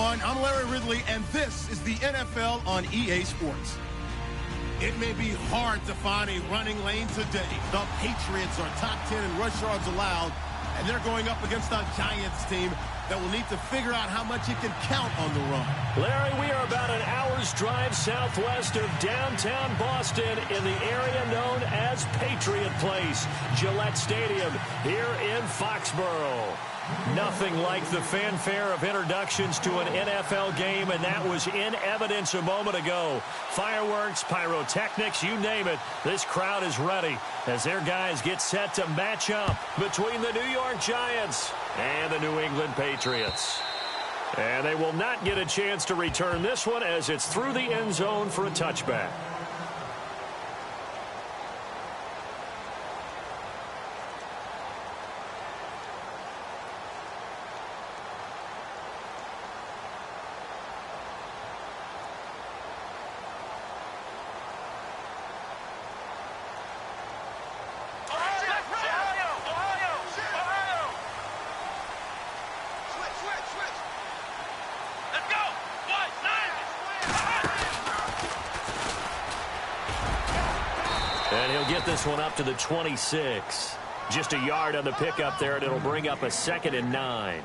everyone. I'm Larry Ridley, and this is the NFL on EA Sports. It may be hard to find a running lane today. The Patriots are top 10 in rush yards allowed, and they're going up against a Giants team that will need to figure out how much it can count on the run. Larry, we are about an hour's drive southwest of downtown Boston in the area known as Patriot Place, Gillette Stadium here in Foxborough. Nothing like the fanfare of introductions to an NFL game, and that was in evidence a moment ago. Fireworks, pyrotechnics, you name it. This crowd is ready as their guys get set to match up between the New York Giants and the New England Patriots. And they will not get a chance to return this one as it's through the end zone for a touchback. And he'll get this one up to the 26. Just a yard on the pickup there, and it'll bring up a 2nd and 9.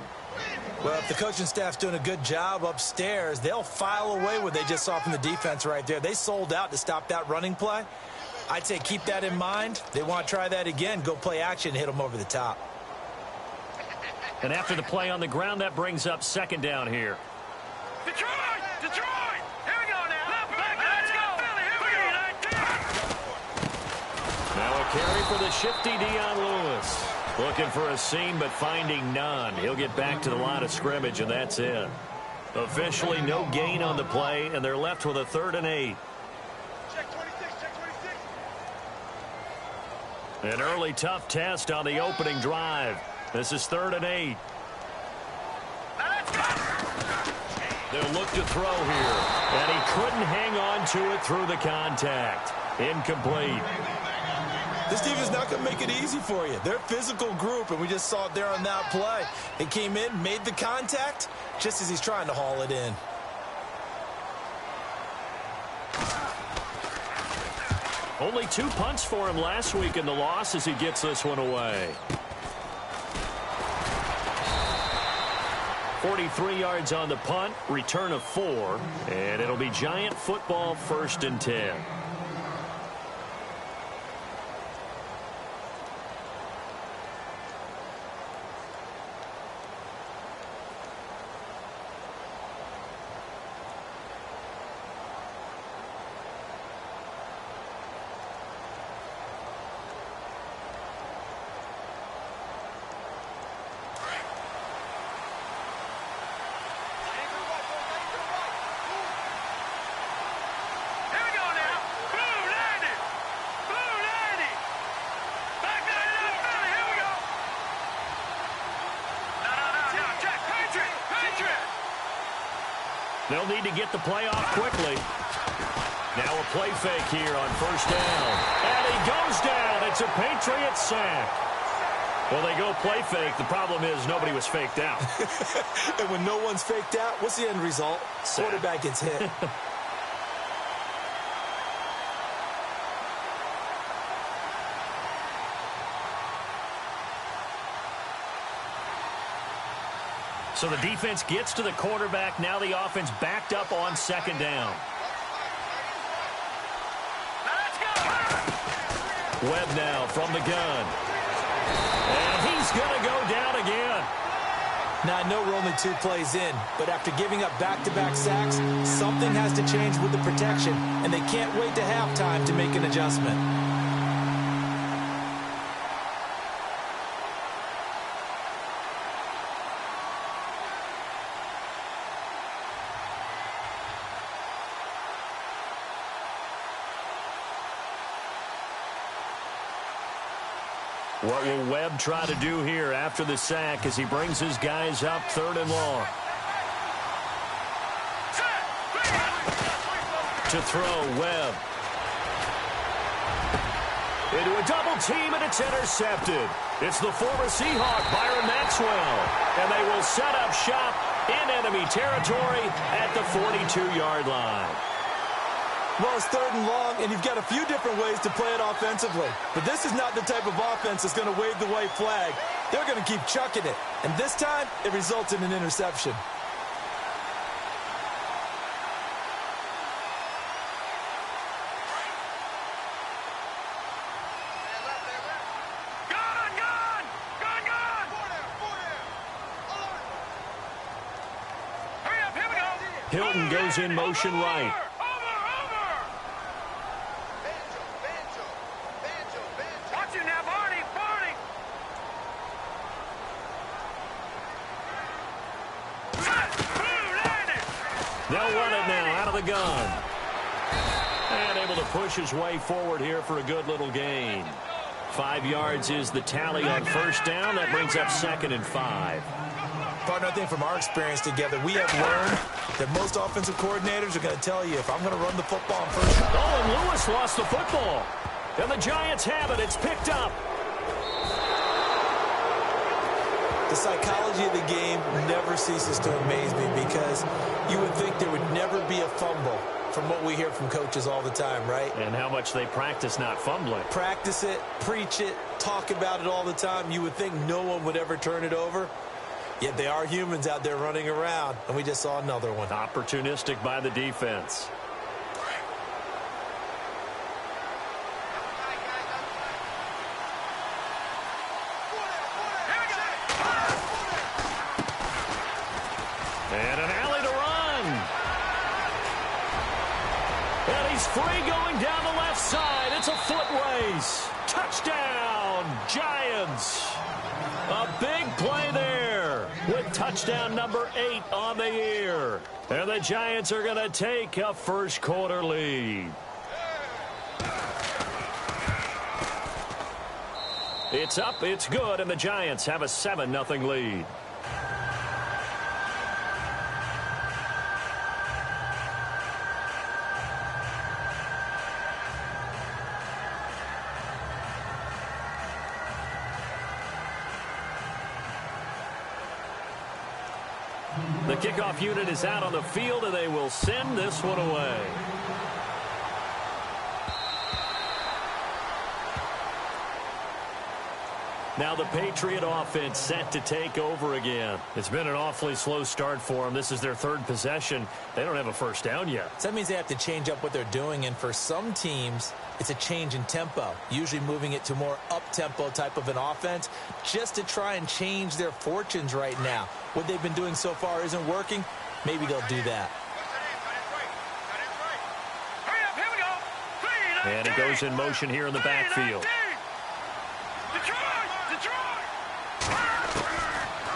Well, if the coaching staff's doing a good job upstairs, they'll file away what they just saw from the defense right there. They sold out to stop that running play. I'd say keep that in mind. They want to try that again, go play action, hit them over the top. And after the play on the ground, that brings up 2nd down here. Detroit! Detroit! Here we go now. Let's go. Philly, here we go. Now a carry for the shifty Dion Lewis. Looking for a seam, but finding none. He'll get back to the line of scrimmage, and that's it. Officially no gain on the play, and they're left with a 3rd and 8. Check 26, check 26. An early tough test on the opening drive. This is 3rd and 8. They'll look to throw here, and he couldn't hang on to it through the contact. Incomplete. This team is not going to make it easy for you. They're a physical group, and we just saw it there on that play. They came in, made the contact, just as he's trying to haul it in. Only 2 punts for him last week in the loss as he gets this one away. 43 yards on the punt, return of 4, and it'll be Giant football 1st and 10. They'll need to get the play off quickly. Now a play fake here on 1st down. And he goes down. It's a Patriot sack. Well, they go play fake. The problem is nobody was faked out. And when no one's faked out, what's the end result? Sack. Quarterback gets hit. So the defense gets to the quarterback. Now the offense backed up on 2nd down. Webb now from the gun. And he's going to go down again. Now, I know we're only 2 plays in, but after giving up back-to-back sacks, something has to change with the protection, and they can't wait to halftime to make an adjustment. What will Webb try to do here after the sack as he brings his guys up 3rd and long? To throw, Webb. Into a double team, and it's intercepted. It's the former Seahawk, Byron Maxwell. And they will set up shop in enemy territory at the 42-yard line. Well, it's 3rd and long, and you've got a few different ways to play it offensively. But this is not the type of offense that's going to wave the white flag. They're going to keep chucking it. And this time, it results in an interception. Hilton goes in motion right. Watch it now, Barney. They'll run it now out of the gun. And able to push his way forward here for a good little gain. 5 yards is the tally on first down. That brings up 2nd and 5. Partner, I think from our experience together, we have learned that most offensive coordinators are going to tell you, if I'm going to run the football on first down. Oh, and Lewis lost the football. And the Giants have it. It's picked up. The psychology of the game never ceases to amaze me, because you would think there would never be a fumble from what we hear from coaches all the time, right? And how much they practice not fumbling. Practice it, preach it, talk about it all the time. You would think no one would ever turn it over. Yet they are humans out there running around, and we just saw another one. Opportunistic by the defense. And an alley to run. And he's free going down the left side. It's a foot race. Touchdown, Giants. A big play there with touchdown number 8 on the year. And the Giants are going to take a first quarter lead. It's up, it's good, and the Giants have a 7-0 lead. The kickoff unit is out on the field, and they will send this one away. Now the Patriot offense set to take over again. It's been an awfully slow start for them. This is their 3rd possession. They don't have a first down yet. So that means they have to change up what they're doing, and for some teams, it's a change in tempo, usually moving it to more up-tempo type of an offense, just to try and change their fortunes right now. What they've been doing so far isn't working. Maybe they'll do that. And it goes in motion here in the backfield.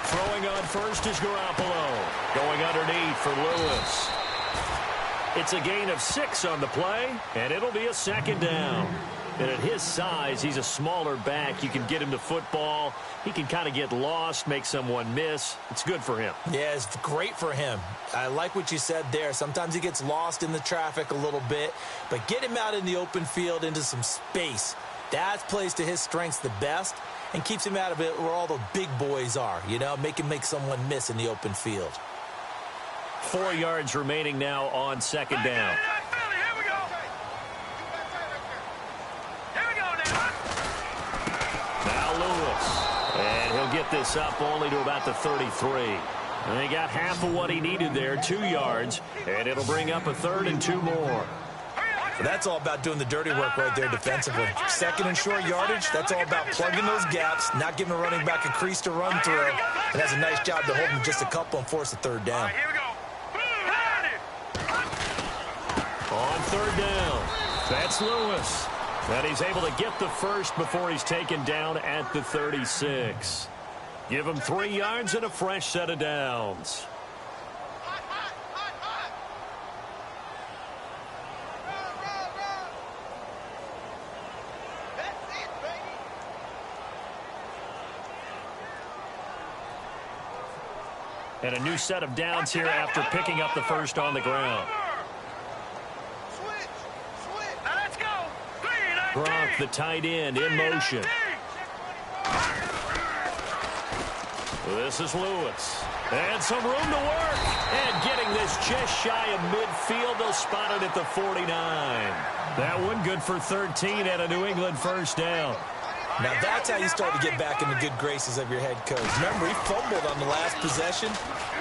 Throwing on first is Garoppolo. Going underneath for Lewis. It's a gain of 6 on the play, and it'll be a 2nd down. And at his size, he's a smaller back. You can get him to football. He can kind of get lost, make someone miss. It's good for him. Yeah, it's great for him. I like what you said there. Sometimes he gets lost in the traffic a little bit, but get him out in the open field into some space. That plays to his strengths the best and keeps him out of it where all the big boys are, you know, make someone miss in the open field. 4 yards remaining now on 2nd down. Now Lewis. And he'll get this up only to about the 33. And they got half of what he needed there, 2 yards. And it'll bring up a 3rd and 2 more. That's all about doing the dirty work right there defensively. 2nd and short yardage, that's all about plugging those gaps, not giving a running back a crease to run through. And that's a nice job to hold him just a couple and force a 3rd down. On 3rd down, that's Lewis. And he's able to get the first before he's taken down at the 36. Give him 3 yards and a fresh set of downs. And a new set of downs here after picking up the first on the ground. Gronk, the tight end, in motion. This is Lewis. And some room to work. And getting this just shy of midfield. They'll spot it at the 49. That one good for 13 and a New England first down. Now that's how you start to get back in the good graces of your head coach. Remember, he fumbled on the last possession.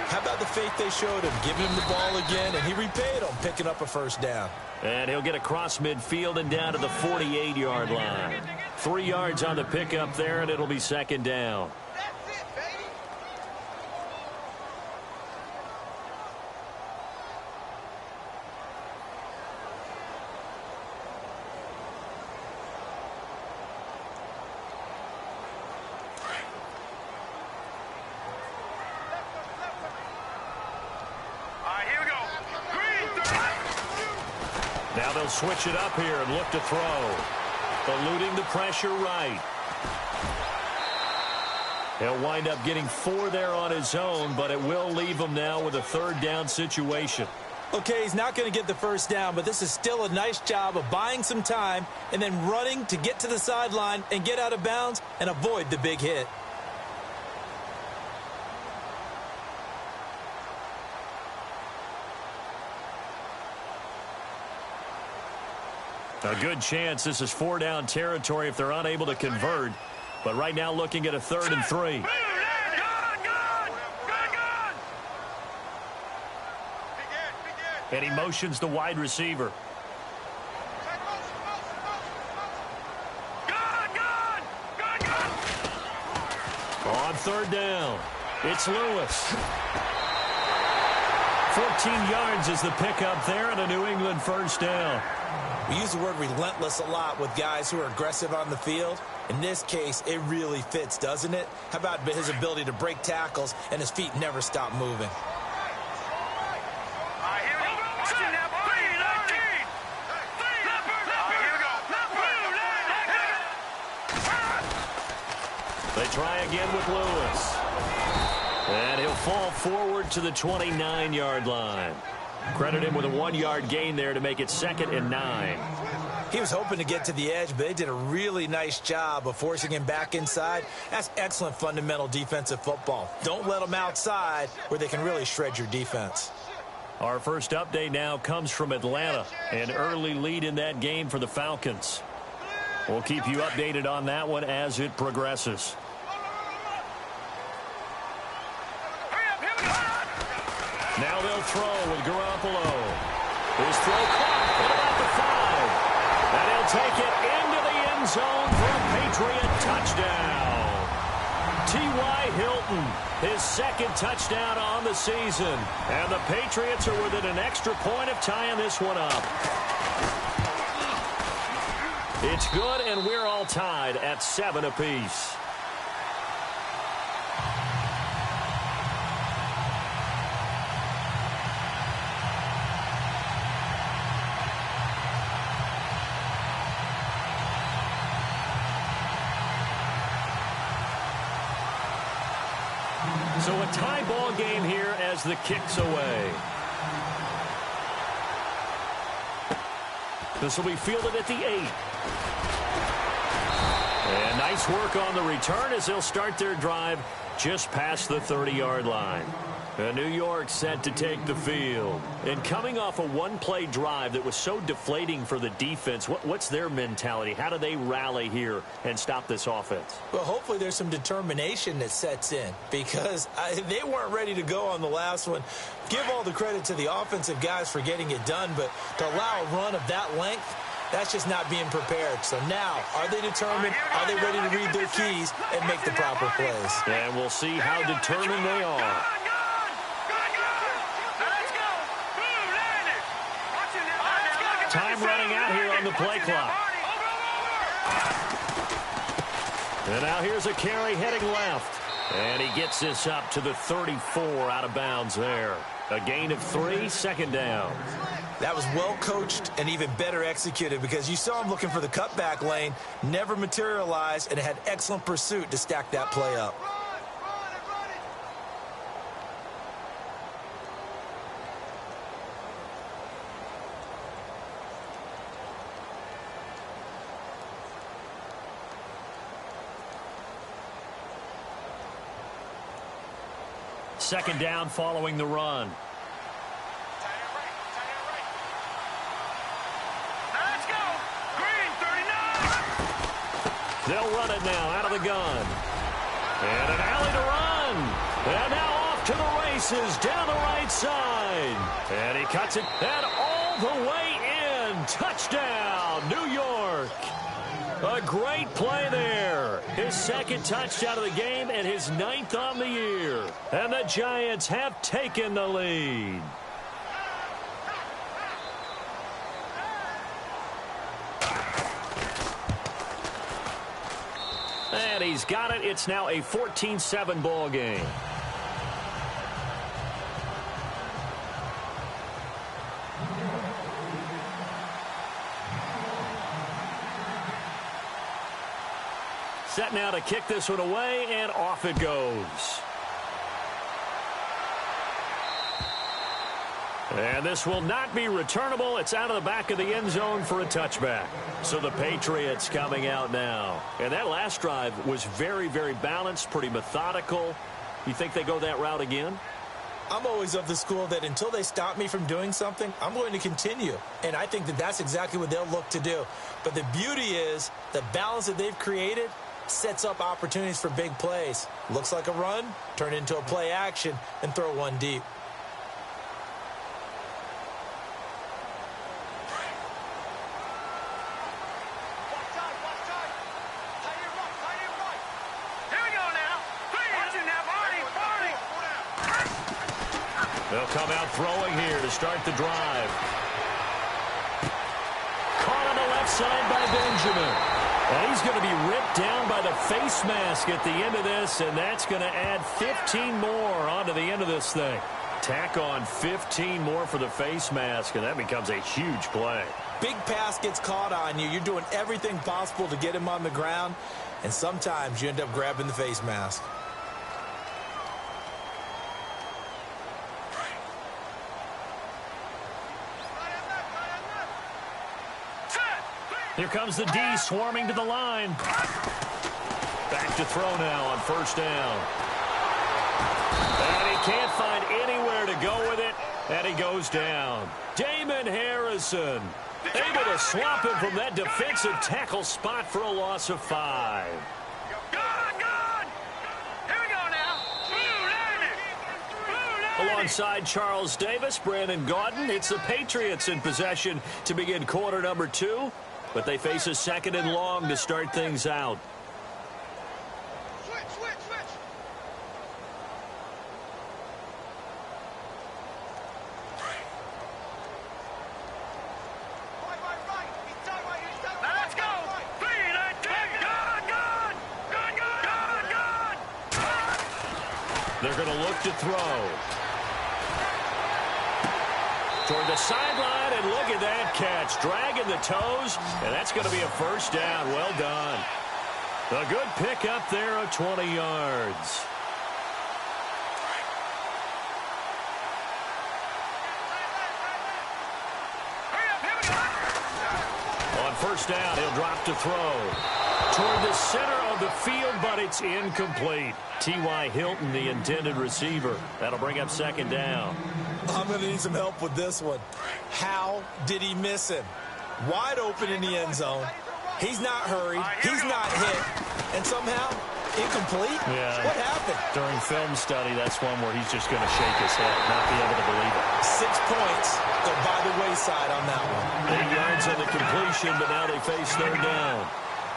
How about the faith they showed him, giving him the ball again, and he repaid them, picking up a first down. And he'll get across midfield and down to the 48-yard line. 3 yards on the pickup there, and it'll be second down. Now they'll switch it up here and look to throw. Eluding the pressure right. He'll wind up getting 4 there on his own, but it will leave him now with a third down situation. Okay, he's not going to get the first down, but this is still a nice job of buying some time and then running to get to the sideline and get out of bounds and avoid the big hit. A good chance this is 4-down territory if they're unable to convert. But right now looking at a 3rd and 3. And he motions the wide receiver. On 3rd down, it's Lewis. 14 yards is the pickup there and a New England first down. We use the word relentless a lot with guys who are aggressive on the field. In this case, it really fits, doesn't it? How about his ability to break tackles and his feet never stop moving? They try again with Lewis. And he'll fall forward to the 29-yard line. Credit him with a 1-yard gain there to make it 2nd and 9. He was hoping to get to the edge, but they did a really nice job of forcing him back inside. That's excellent fundamental defensive football. Don't let them outside where they can really shred your defense. Our first update now comes from Atlanta. An early lead in that game for the Falcons. We'll keep you updated on that one as it progresses. Now they'll throw with Garoppolo. His throw caught at about the 5. And he'll take it into the end zone for a Patriot touchdown. T.Y. Hilton, his 2nd touchdown on the season. And the Patriots are within an extra point of tying this one up. It's good, and we're all tied at 7 apiece. So a tie ball game here as the kick's away. This will be fielded at the 8. And nice work on the return as they'll start their drive just past the 30-yard line. And New York set to take the field. And coming off a one-play drive that was so deflating for the defense, what's their mentality? How do they rally here and stop this offense? Well, hopefully there's some determination that sets in because they weren't ready to go on the last one. Give all the credit to the offensive guys for getting it done, but to allow a run of that length, that's just not being prepared. So now, are they determined? Are they ready to read their keys and make the proper plays? And we'll see how determined they are. Time running out here on the play clock. And now here's a carry heading left. And he gets this up to the 34 out of bounds there. A gain of 3, 2nd down. That was well coached and even better executed because you saw him looking for the cutback lane, never materialized, and had excellent pursuit to stack that play up. second down following the run. Let's go. Green 39. They'll run it now out of the gun. And an alley to run. And now off to the races down the right side. And he cuts it and all the way in. Touchdown, New York. A great play there. His second touchdown of the game and his 9th on the year. And the Giants have taken the lead. And he's got it. It's now a 14-7 ball game. Set now to kick this one away, and off it goes. And this will not be returnable. It's out of the back of the end zone for a touchback. So the Patriots coming out now. And that last drive was very, very balanced, pretty methodical. You think they go that route again? I'm always of the school that until they stop me from doing something, I'm going to continue. And I think that that's exactly what they'll look to do. But the beauty is the balance that they've created sets up opportunities for big plays. Looks like a run, turn into a play action, and throw one deep. They'll come out throwing here to start the drive. Caught on the left side by Benjamin. And he's going to be ripped down by the face mask at the end of this, and that's going to add 15 more onto the end of this thing. Tack on 15 more for the face mask, and that becomes a huge play. Big pass gets caught on you. You're doing everything possible to get him on the ground, and sometimes you end up grabbing the face mask. Here comes the D swarming to the line. Back to throw now on first down. And he can't find anywhere to go with it, and he goes down. Damon Harrison able to swap him from that defensive tackle spot for a loss of 5. Good. Here we go now. Alongside Charles Davis, Brandon Gaudin, it's the Patriots in possession to begin quarter number 2. But they face a second and long to start things out. Switch. Now let's go. Good. They're going to look to throw. Toward the sideline, and look at that catch. Dragging the toes, and that's going to be a first down. Well done. A good pick up there of 20 yards. On first down, he'll drop to throw. Toward the center of the field, but it's incomplete. T.Y. Hilton, the intended receiver. That'll bring up second down. I'm going to need some help with this one. How did he miss him? Wide open in the end zone. He's not hurried. He's not hit. And somehow, incomplete? Yeah. What happened? During film study, that's one where he's just going to shake his head, not be able to believe it. 6 points go by the wayside on that one. 8 yards on the completion, but now they face third down.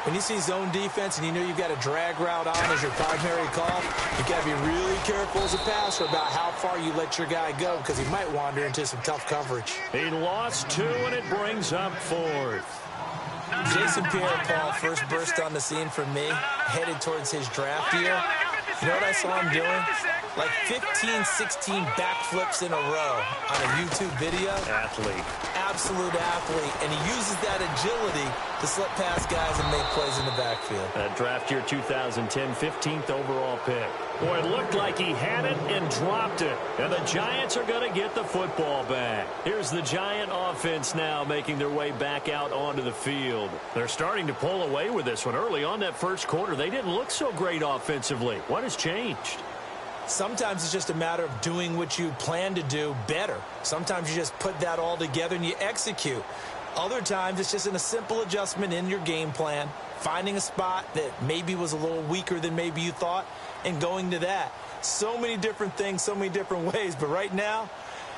When you see zone defense and you know you've got a drag route on as your primary call, you've got to be really careful as a passer about how far you let your guy go because he might wander into some tough coverage. He lost 2, and it brings up 4th. Jason Pierre-Paul first burst on the scene for me, headed towards his draft year. You know what I saw him doing? Like 15, 16 backflips in a row on a YouTube video. Athlete. Absolute athlete. And he uses that agility to slip past guys and make plays in the backfield. That draft year 2010, 15th overall pick. Boy, it looked like he had it and dropped it. And the Giants are going to get the football back. Here's the Giant offense now making their way back out onto the field. They're starting to pull away with this one. Early on that first quarter, they didn't look so great offensively. What has changed? Sometimes it's just a matter of doing what you plan to do better. Sometimes you just put that all together and you execute. Other times it's just in a simple adjustment in your game plan, finding a spot that maybe was a little weaker than maybe you thought, and going to that. So many different things, so many different ways, but right now,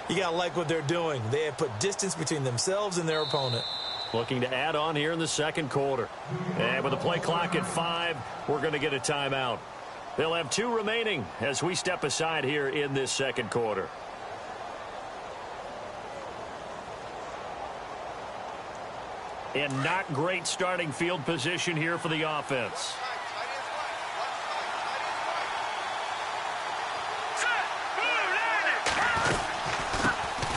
you got to like what they're doing. They have put distance between themselves and their opponent. Looking to add on here in the second quarter. And with the play clock at 5, we're going to get a timeout. They'll have 2 remaining as we step aside here in this second quarter. And not great starting field position here for the offense.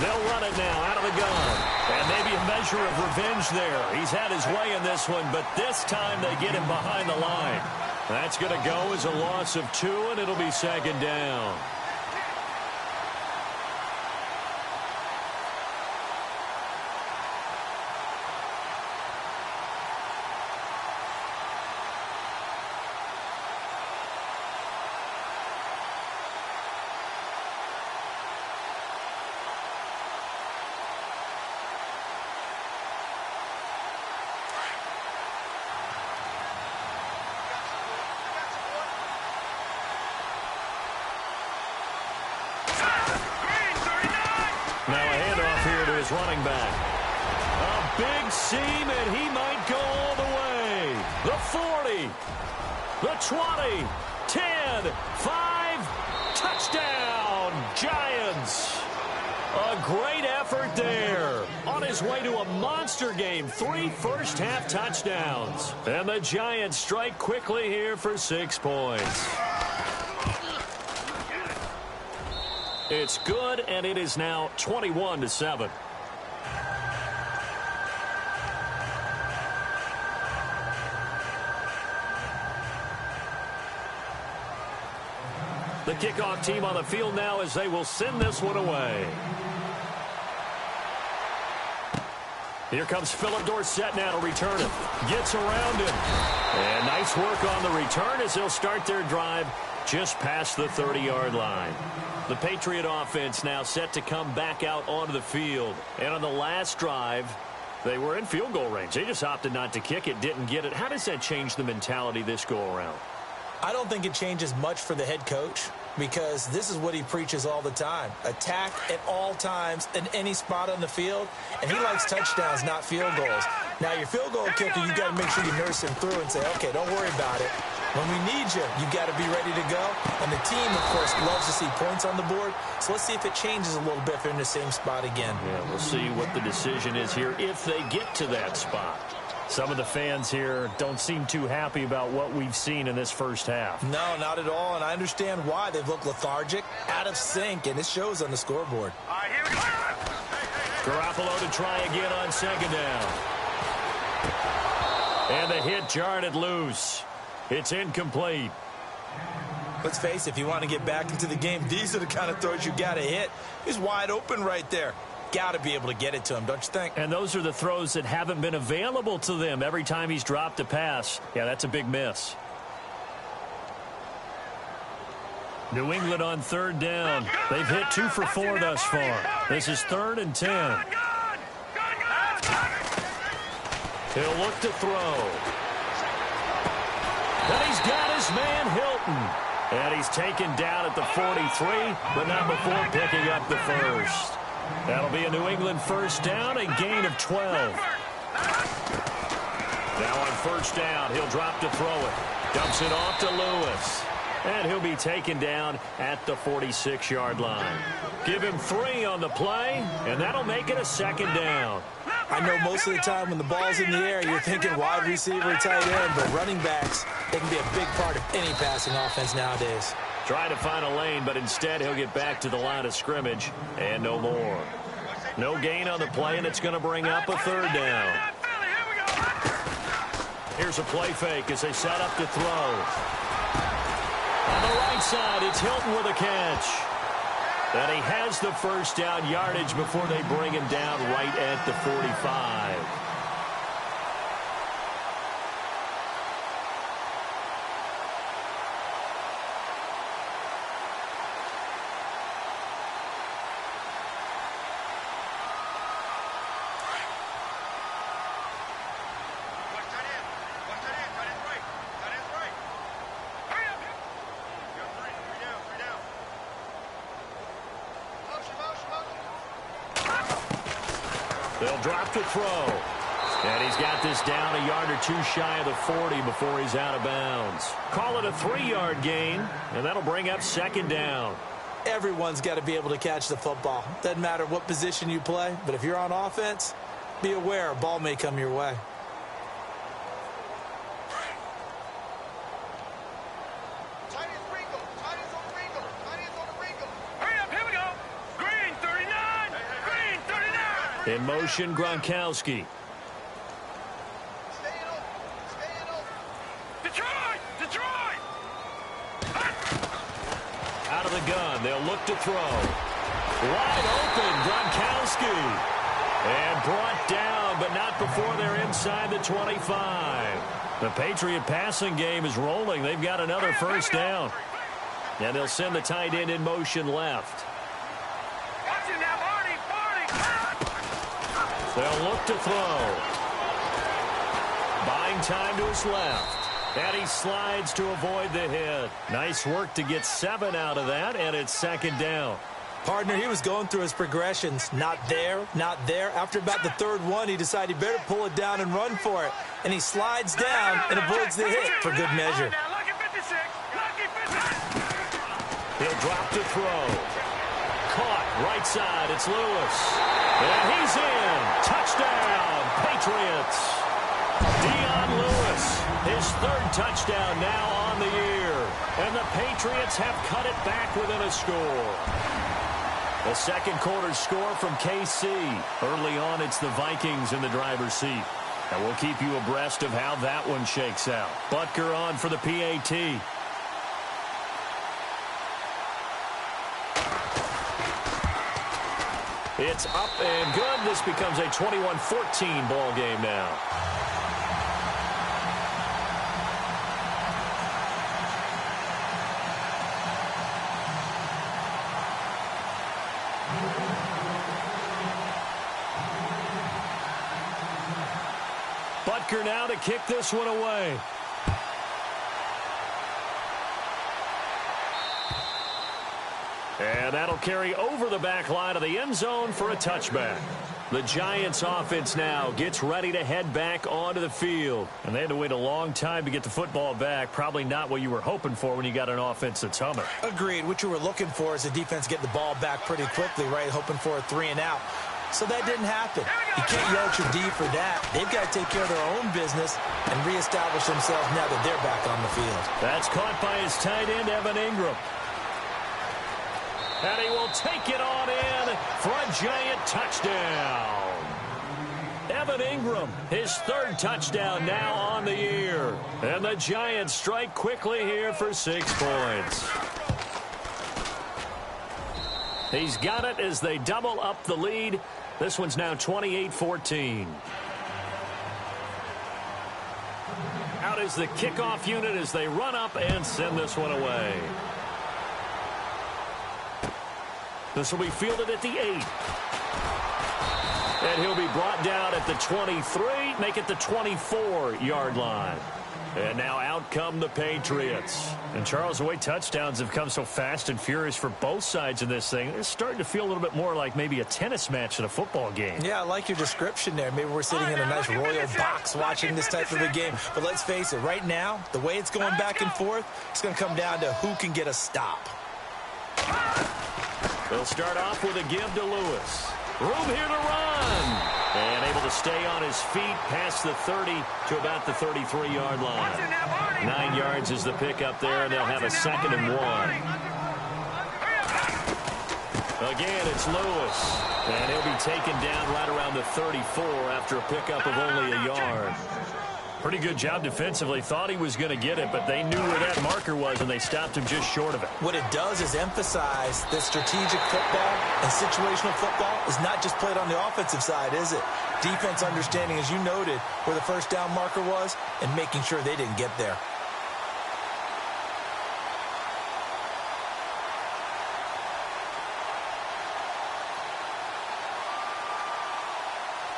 They'll run it now out of the gun. And maybe a measure of revenge there. He's had his way in this one, but this time they get him behind the line. That's going to go as a loss of 2, and it'll be second down. Running back. A big seam, and he might go all the way. The 40, the 20, 10, 5, touchdown, Giants. A great effort there. On his way to a monster game, 3 first-half touchdowns. And the Giants strike quickly here for 6 points. It's good, and it is now 21-7. The kickoff team on the field now as they will send this one away. Here comes Philip Dorsett now to return it. Gets around him. And nice work on the return as they'll start their drive just past the 30-yard line. The Patriot offense now set to come back out onto the field. And on the last drive, they were in field goal range. They just opted not to kick it, didn't get it. How does that change the mentality this go-around? I don't think it changes much for the head coach because this is what he preaches all the time. Attack at all times in any spot on the field, and he likes touchdowns, not field goals. Now, your field goal kicker, you've got to make sure you nurse him through and say, okay, don't worry about it. When we need you, you've got to be ready to go. And the team, of course, loves to see points on the board. So let's see if it changes a little bit if they're in the same spot again. Yeah, we'll see what the decision is here if they get to that spot. Some of the fans here don't seem too happy about what we've seen in this first half. No, not at all, and I understand why. They've looked lethargic, out of sync, and it shows on the scoreboard. All right, here we go. Garoppolo to try again on second down. And the hit jarred it loose. It's incomplete. Let's face it, if you want to get back into the game, these are the kind of throws you got to hit. He's wide open right there. Got to be able to get it to him, don't you think? And those are the throws that haven't been available to them every time he's dropped a pass. Yeah, that's a big miss. New England on third down. They've hit 2 for 4 thus far. This is 3rd and 10. He'll look to throw. And he's got his man Hilton. And he's taken down at the 43, but not before picking up the first. That'll be a New England first down, a gain of 12. Now on first down, he'll drop to throw it. Dumps it off to Lewis. And he'll be taken down at the 46-yard line. Give him 3 on the play, and that'll make it a second down. I know most of the time when the ball's in the air, you're thinking wide receiver, tight end, but running backs, they can be a big part of any passing offense nowadays. Try to find a lane, but instead he'll get back to the line of scrimmage and no more. No gain on the play, and it's going to bring up a third down. Here's a play fake as they set up to throw. On the right side, it's Hilton with a catch. And he has the first down yardage before they bring him down right at the 45. They'll drop the throw. And he's got this down a yard or two shy of the 40 before he's out of bounds. Call it a 3-yard gain, and that'll bring up second down. Everyone's got to be able to catch the football. Doesn't matter what position you play, but if you're on offense, be aware a ball may come your way. In motion, Gronkowski. Out of the gun, they'll look to throw. Wide open, Gronkowski. And brought down, but not before they're inside the 25. The Patriot passing game is rolling. They've got another first down. And they'll send the tight end in motion left. They'll look to throw. Buying time to his left. And he slides to avoid the hit. Nice work to get 7 out of that, and it's second down. Partner, he was going through his progressions. Not there, not there. After about the third one, he decided he better pull it down and run for it. And he slides down and avoids the hit for good measure. He'll drop to throw. Caught, right side, it's Lewis. And he's in. Touchdown, Patriots. Dion Lewis, his 3rd touchdown now on the year. And the Patriots have cut it back within a score. The second quarter score from KC. Early on, it's the Vikings in the driver's seat. And we'll keep you abreast of how that one shakes out. Butker on for the PAT. It's up and good. This becomes a 21-14 ball game now. Butker now to kick this one away. And that'll carry over the back line of the end zone for a touchback. The Giants offense now gets ready to head back onto the field. And they had to wait a long time to get the football back. Probably not what you were hoping for when you got an offense that's humming. Agreed. What you were looking for is the defense get the ball back pretty quickly, right? Hoping for a 3 and out. So that didn't happen. You can't yell at your D for that. They've got to take care of their own business and reestablish themselves now that they're back on the field. That's caught by his tight end, Evan Ingram. And he will take it on in for a Giant touchdown. Evan Ingram, his 3rd touchdown now on the year. And the Giants strike quickly here for 6 points. He's got it as they double up the lead. This one's now 28-14. Out is the kickoff unit as they run up and send this one away. This will be fielded at the 8. And he'll be brought down at the 23, make it the 24-yard line. And now out come the Patriots. And Charles, the way touchdowns have come so fast and furious for both sides of this thing, it's starting to feel a little bit more like maybe a tennis match than a football game. Yeah, I like your description there. Maybe we're sitting in a nice royal box watching this type of a game. But let's face it, right now, the way it's going back and forth, it's going to come down to who can get a stop. They'll start off with a give to Lewis. Room here to run. And able to stay on his feet past the 30 to about the 33-yard line. 9 yards is the pickup there, and they'll have a 2nd and 1. Again, it's Lewis. And he'll be taken down right around the 34 after a pickup of only a yard. Pretty good job defensively. Thought he was going to get it, but they knew where that marker was, and they stopped him just short of it. What it does is emphasize that strategic football and situational football is not just played on the offensive side, is it? Defense understanding, as you noted, where the first down marker was and making sure they didn't get there.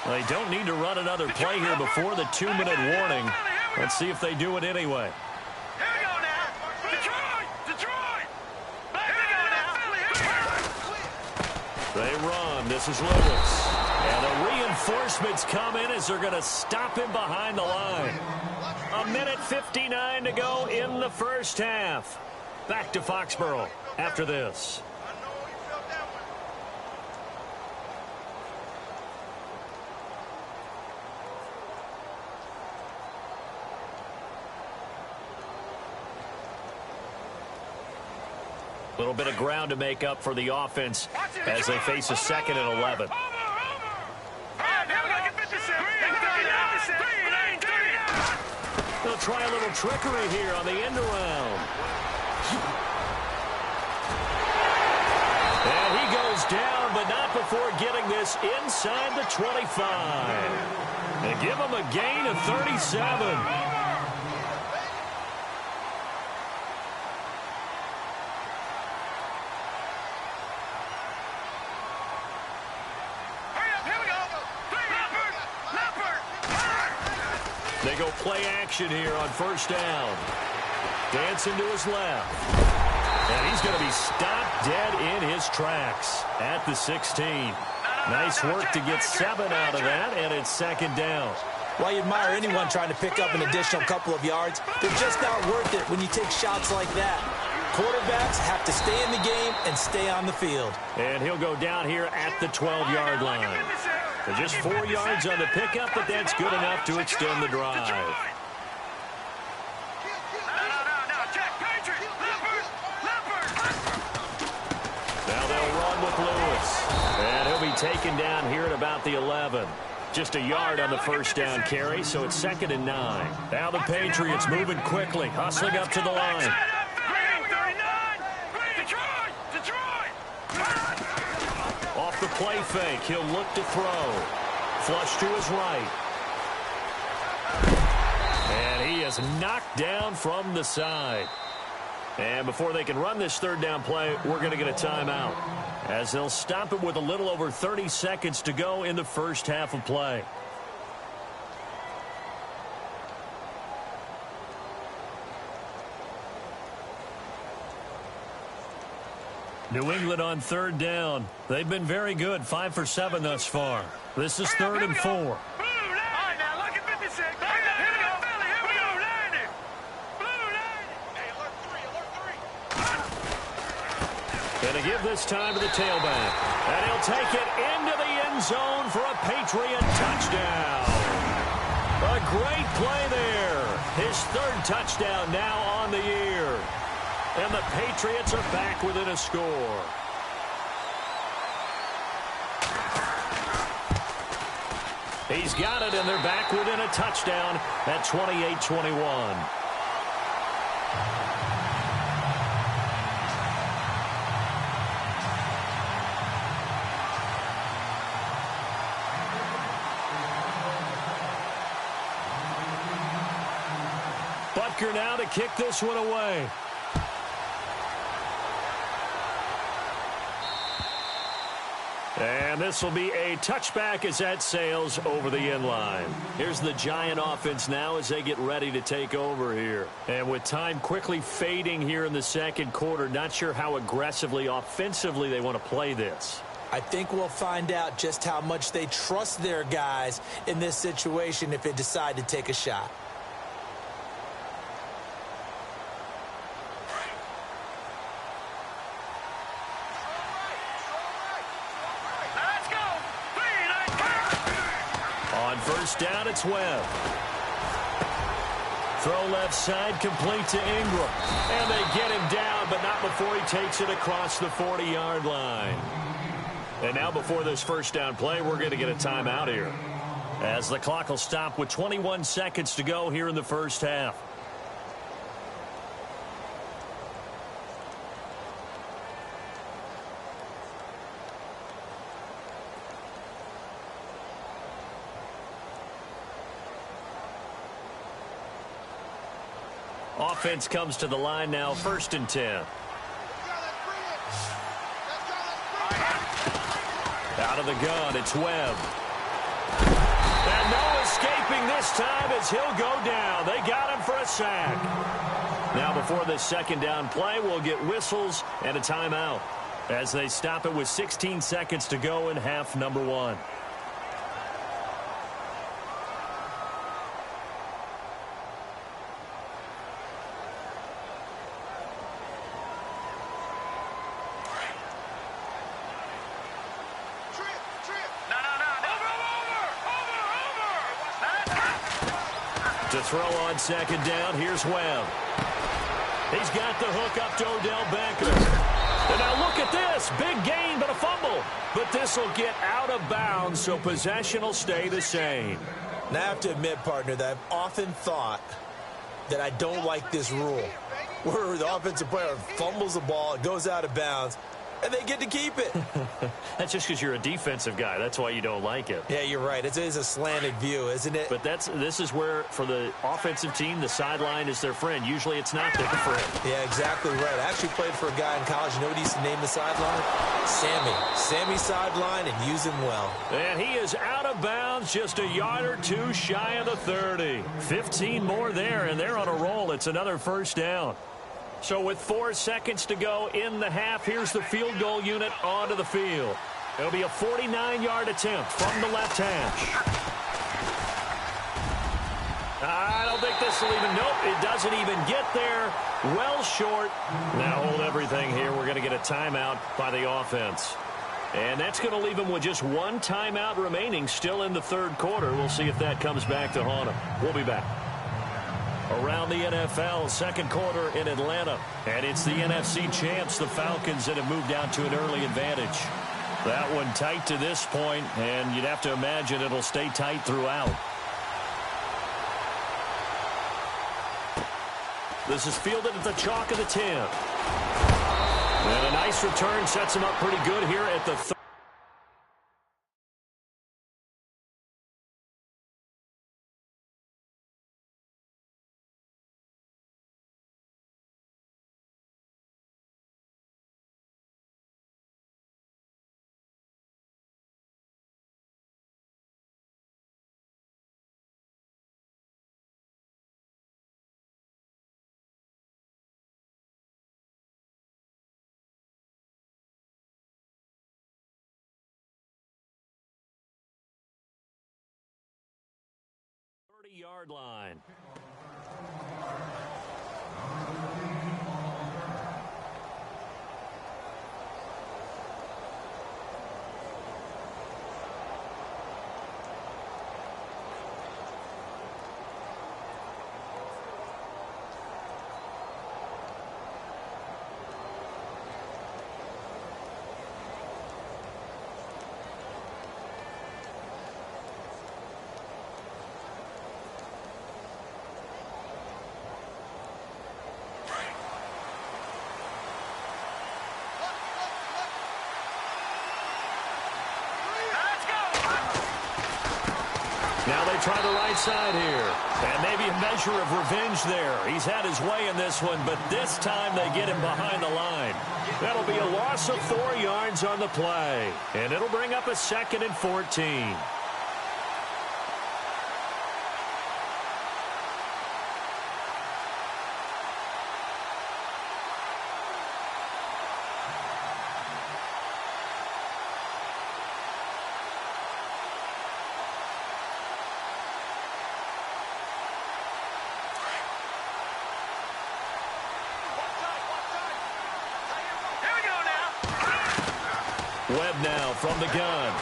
They don't need to run another play here before the 2-minute warning. Let's see if they do it anyway. Here we go now. Detroit! Here we go now. They run. This is Lewis. And a Reinforcements come in as they're going to stop him behind the line. 1:59 to go in the first half. Back to Foxborough after this. A little bit of ground to make up for the offense as they face a 2nd and 11. They'll try a little trickery here on the end around. And he goes down, but not before getting this inside the 25. And give him a gain of 37. They go play action here on first down. Dancing to his left. And he's going to be stopped dead in his tracks at the 16. Nice work to get 7 out of that, and it's 2nd down. Well, you admire anyone trying to pick up an additional couple of yards. They're just not worth it when you take shots like that. Quarterbacks have to stay in the game and stay on the field. And he'll go down here at the 12-yard line. So just 4 yards on the pickup, but that's good enough to extend the drive. Now they'll run with Lewis. And he'll be taken down here at about the 11. Just a yard on the first down carry, so it's 2nd and 9. Now the Patriots moving quickly, hustling up to the line. Off the play fake, he'll look to throw. Flush to his right. And he is knocked down from the side. And before they can run this 3rd down play, we're going to get a timeout, as they'll stop it with a little over 30 seconds to go in the first half of play. New England on 3rd down. They've been very good, 5 for 7 thus far. This is 3rd and 4. Going to give this time to the tailback. And he'll take it into the end zone for a Patriot touchdown. A great play there. His 3rd touchdown now on the year. And the Patriots are back within a score. He's got it, and they're back within a touchdown at 28-21. Butker now to kick this one away. And this will be a touchback as that sails over the end line. Here's the Giant offense now as they get ready to take over here. And with time quickly fading here in the 2nd quarter, not sure how aggressively, offensively they want to play this. I think we'll find out just how much they trust their guys in this situation if they decide to take a shot. First down, it's Webb. Throw left side, complete to Ingram. And they get him down, but not before he takes it across the 40-yard line. And now before this first down play, we're going to get a timeout here, as the clock will stop with 21 seconds to go here in the first half. Offense comes to the line now, 1st and 10. Out of the gun, it's Webb. And no escaping this time as he'll go down. They got him for a sack. Now before this 2nd down play, we'll get whistles and a timeout, as they stop it with 16 seconds to go in half number 1. To throw on second down, here's Webb. He's got the hook up to Odell Beckham. And now look at this. Big gain, but a fumble. But this will get out of bounds, so possession will stay the same. Now, I have to admit, partner, that I've often thought that I don't like this rule, where the offensive player fumbles the ball, it goes out of bounds, and they get to keep it. That's just because you're a defensive guy. That's why you don't like it. Yeah, you're right. It is a slanted view, isn't it? But this is where, for the offensive team, the sideline is their friend. Usually it's not their friend. Yeah, exactly right. I actually played for a guy in college. You know what he used to name the sideline? Sammy. Sammy sideline, and use him well. And he is out of bounds, just a yard or two shy of the 30. 15 more there, and they're on a roll. It's another first down. So with 4 seconds to go in the half, here's the field goal unit onto the field. It'll be a 49-yard attempt from the left hash. I don't think this will even, nope, it doesn't even get there. Well short. Now hold everything here. We're going to get a timeout by the offense. And that's going to leave them with just one timeout remaining still in the third quarter. We'll see if that comes back to haunt them. We'll be back. Around the NFL, second quarter in Atlanta. And it's the NFC champs, the Falcons, that have moved out to an early advantage. That one tight to this point, and you'd have to imagine it'll stay tight throughout. This is fielded at the chalk of the 10. And a nice return sets him up pretty good here at the 30. Yard line. Now they try the right side here. And maybe a measure of revenge there. He's had his way in this one, but this time they get him behind the line. That'll be a loss of 4 yards on the play. And it'll bring up a 2nd and 14. Webb now from the gun.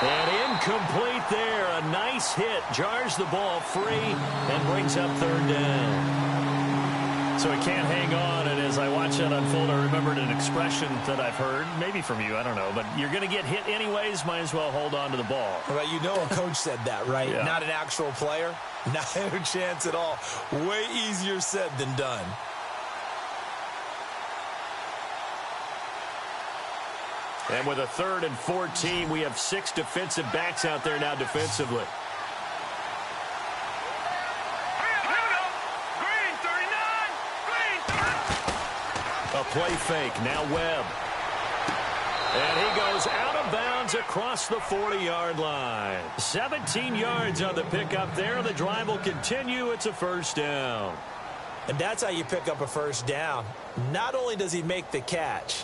And incomplete there. A nice hit. Jars the ball free and brings up 3rd down. So he can't hang on. And as I watch that unfold, I remembered an expression that I've heard, maybe from you, I don't know. But you're going to get hit anyways, might as well hold on to the ball. Well, you know a coach said that, right? Yeah. Not an actual player. Not a chance at all. Way easier said than done. And with a 3rd and 14, we have 6 defensive backs out there now defensively. Green 39. A play fake. Now Webb. And he goes out of bounds across the 40-yard line. 17 yards on the pickup there. The drive will continue. It's a first down. And that's how you pick up a first down. Not only does he make the catch,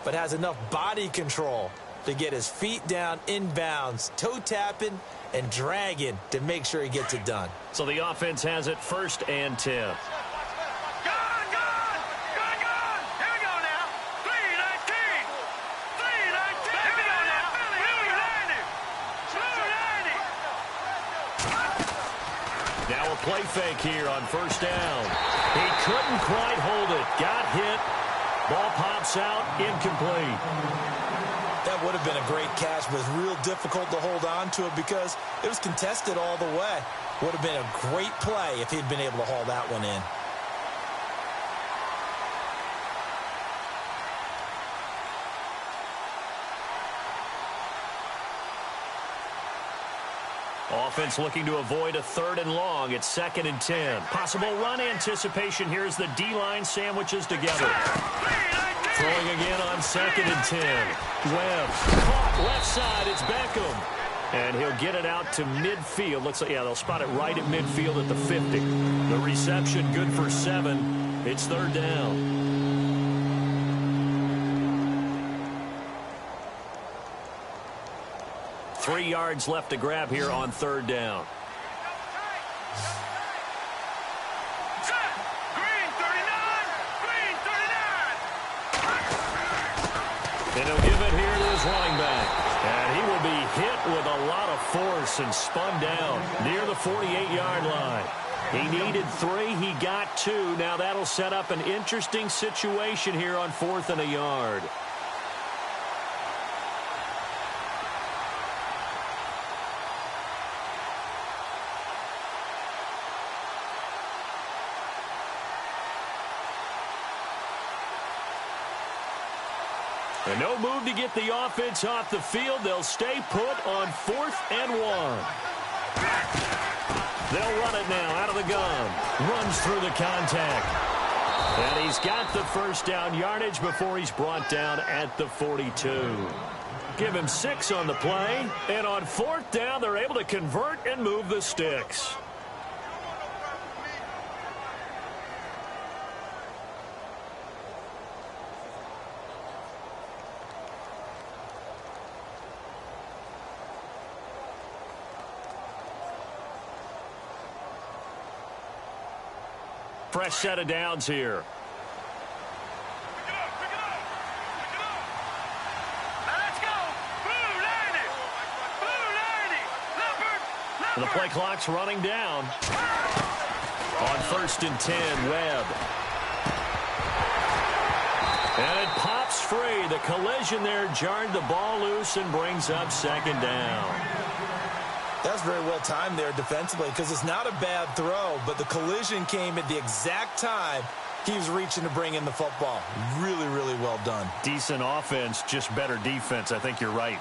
but has enough body control to get his feet down inbounds, toe tapping and dragging to make sure he gets it done. So the offense has it 1st and 10. Gone. Here we go now. 319. 319. Here we go now. 290. 290. play fake here on first down. He couldn't quite hold it. Got hit. Ball pops out, incomplete. That would have been a great catch, but it's real difficult to hold on to it because it was contested all the way. Would have been a great play if he'd been able to haul that one in. Offense looking to avoid a 3rd and long. It's 2nd and 10. Possible run anticipation here as the D-line sandwiches together. Throwing again on 2nd and 10. Webb caught left side. It's Beckham. And he'll get it out to midfield. Looks like, yeah, they'll spot it right at midfield at the 50. The reception good for 7. It's 3rd down. Three yards left to grab here on 3rd down. And he'll give it here to his running back. And he will be hit with a lot of force and spun down near the 48-yard line. He needed 3. He got 2. Now that'll set up an interesting situation here on 4th and a yard. And no move to get the offense off the field. They'll stay put on 4th and 1. They'll run it now out of the gun. Runs through the contact. And he's got the first down yardage before he's brought down at the 42. Give him 6 on the play. And on 4th down, they're able to convert and move the sticks. Fresh set of downs here. And the play clock's running down. On 1st and 10, Webb. And it pops free. The collision there jarred the ball loose and brings up 2nd down. That's very well timed there defensively because it's not a bad throw, but the collision came at the exact time he was reaching to bring in the football. Really, really well done. Decent offense, just better defense. I think you're right.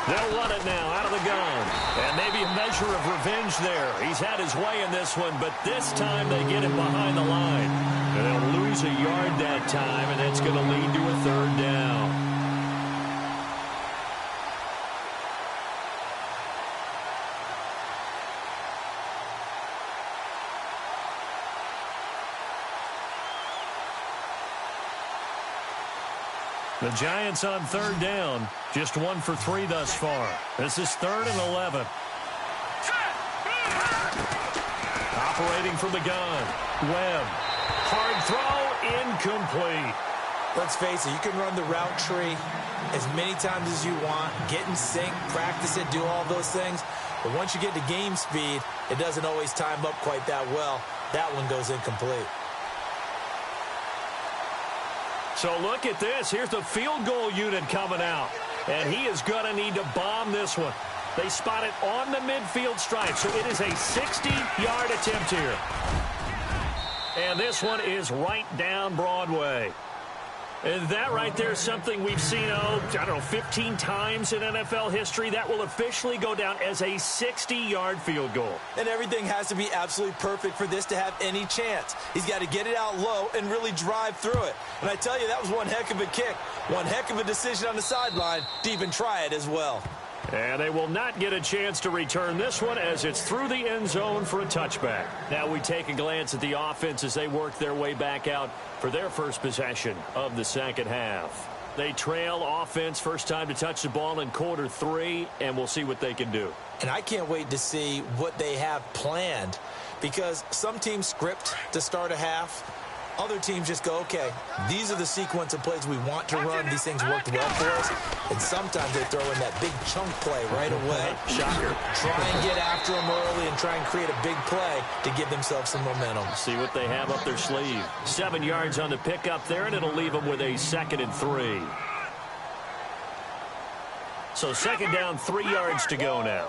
They'll run it now out of the gun. And maybe a measure of revenge there. He's had his way in this one, but this time they get him behind the line. And they'll lose a yard that time, and that's going to lead to a 3rd down. The Giants on 3rd down. Just 1 for 3 thus far. This is 3rd and 11. Operating from the gun. Webb. Hard throw. Incomplete. Let's face it, you can run the route tree as many times as you want. Get in sync, practice it, do all those things. But once you get to game speed, it doesn't always time up quite that well. That one goes incomplete. So look at this. Here's the field goal unit coming out. And he is going to need to bomb this one. They spot it on the midfield stripe. So it is a 60-yard attempt here. And this one is right down Broadway. And that right there is something we've seen, I don't know, 15 times in NFL history. That will officially go down as a 60-yard field goal. And everything has to be absolutely perfect for this to have any chance. He's got to get it out low and really drive through it. And I tell you, that was one heck of a kick. One heck of a decision on the sideline to even try it as well. And they will not get a chance to return this one as it's through the end zone for a touchback. Now we take a glance at the offense as they work their way back out for their first possession of the second half. They trail offense first time to touch the ball in quarter 3, and we'll see what they can do. And I can't wait to see what they have planned, because some teams script to start a half. Other teams just go, okay, these are the sequence of plays we want to run. These things worked well for us. And sometimes they throw in that big chunk play right away. Shocker. Try and get after them early and try and create a big play to give themselves some momentum. See what they have up their sleeve. 7 yards on the pickup there, and it'll leave them with a 2nd and 3. So 2nd down, 3 yards to go now.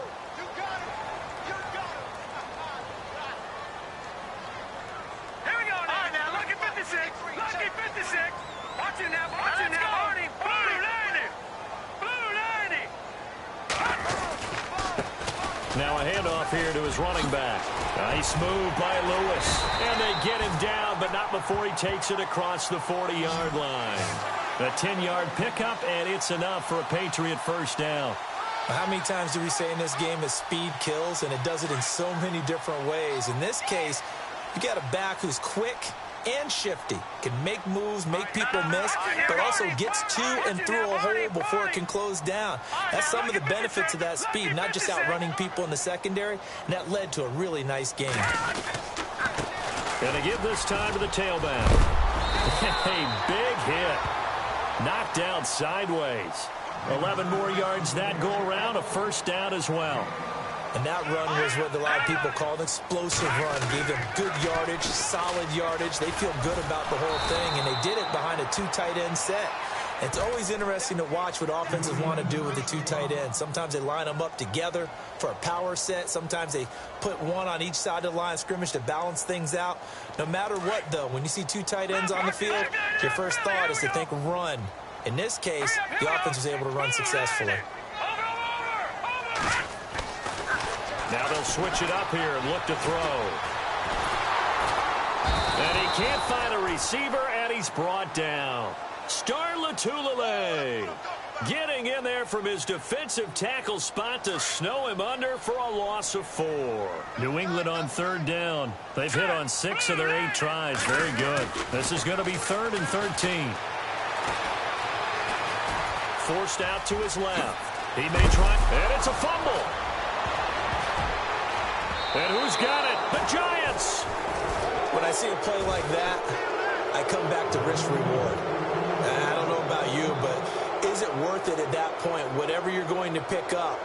Now a handoff here to his running back. Nice move by Lewis. And they get him down, but not before he takes it across the 40-yard line. A 10-yard pickup, and it's enough for a Patriot first down. How many times do we say in this game that speed kills, and it does it in so many different ways? In this case, you got a back who's quick and shifty, can make moves, make people miss, but also gets to and through a hole before it can close down. That's some of the benefits of that speed, not just outrunning people in the secondary, and that led to a really nice game. Gonna give this time to the tailback. A big hit. Knocked down sideways. 11 more yards that go around, a first down as well. And that run was what a lot of people call an explosive run. Gave them good yardage, solid yardage. They feel good about the whole thing, and they did it behind a 2 tight end set. It's always interesting to watch what offenses want to do with the 2 tight ends. Sometimes they line them up together for a power set. Sometimes they put one on each side of the line of scrimmage to balance things out. No matter what, though, when you see 2 tight ends on the field, your first thought is to think run. In this case, the offense was able to run successfully. Now they'll switch it up here and look to throw. And he can't find a receiver, and he's brought down. Star Lotulelei getting in there from his defensive tackle spot to snow him under for a loss of 4. New England on 3rd down. They've hit on 6 of their 8 tries. Very good. This is going to be 3rd and 13. Forced out to his left. He may try, and it's a fumble. And who's got it? The Giants. When I see a play like that, I come back to risk-reward. I don't know about you, but is it worth it at that point, whatever you're going to pick up,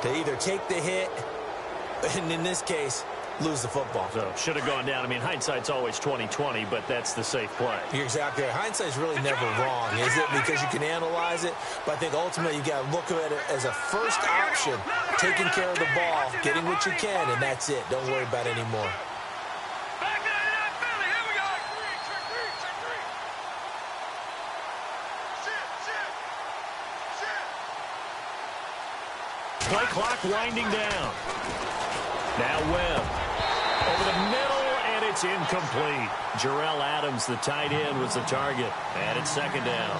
to either take the hit, and in this case, lose the football? So should have gone down. I mean, hindsight's always 20/20, but that's the safe play. You're exactly right. Hindsight's really never wrong, is it? Because you can analyze it, but I think ultimately you got to look at it as a first option, taking care of the ball, getting what you can, and that's it. Don't worry about it anymore. Play clock winding down. Now Webb. Over the middle, and it's incomplete. Jarrell Adams, the tight end, was the target. And it's 2nd down.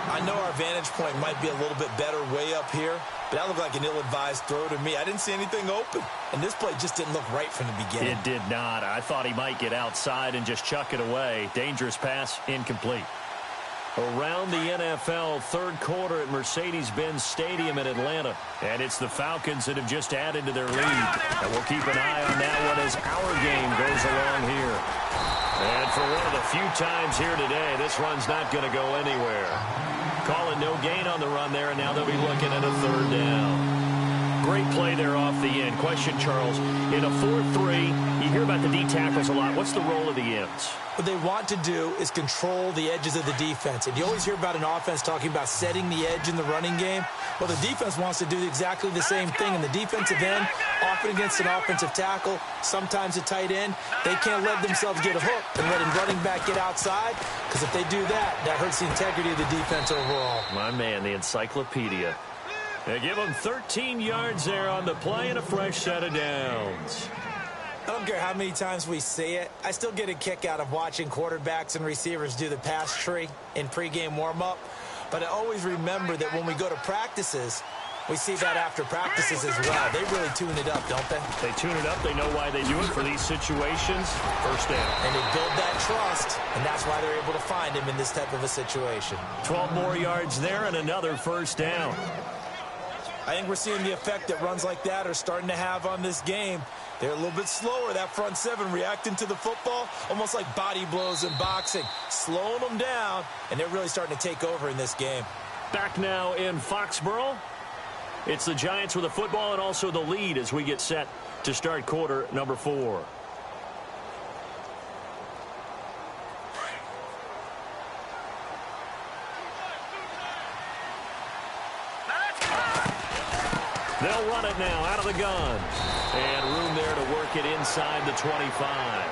I know our vantage point might be a little bit better way up here, but that looked like an ill-advised throw to me. I didn't see anything open. And this play just didn't look right from the beginning. It did not. I thought he might get outside and just chuck it away. Dangerous pass, incomplete. Around the NFL, 3rd quarter at Mercedes-Benz Stadium in Atlanta. And it's the Falcons that have just added to their lead. And we'll keep an eye on that one as our game goes along here. And for one of the few times here today, this run's not going to go anywhere. Call it no gain on the run there, and now they'll be looking at a 3rd down. Great play there off the end. Question, Charles, in a 4-3, you hear about the D tackles a lot. What's the role of the ends? What they want to do is control the edges of the defense. And you always hear about an offense talking about setting the edge in the running game. Well, the defense wants to do exactly the same thing. In the defensive end, often against an offensive tackle, sometimes a tight end, they can't let themselves get a hook and let a running back get outside, because if they do that, that hurts the integrity of the defense overall. My man, the encyclopedia. They give them 13 yards there on the play and a fresh set of downs. I don't care how many times we see it. I still get a kick out of watching quarterbacks and receivers do the pass tree in pregame warm-up. But I always remember that when we go to practices, We see that after practices as well. They really tune it up, don't they? They tune it up. They know why they do it for these situations. First down. And they build that trust, and that's why they're able to find him in this type of a situation. 12 more yards there and another first down. I think we're seeing the effect that runs like that are starting to have on this game. They're a little bit slower, that front seven, reacting to the football, almost like body blows in boxing, slowing them down, and they're really starting to take over in this game. Back now in Foxborough. It's the Giants with the football and also the lead as we get set to start quarter number 4. They'll run it now out of the gun. And room there to work it inside the 25.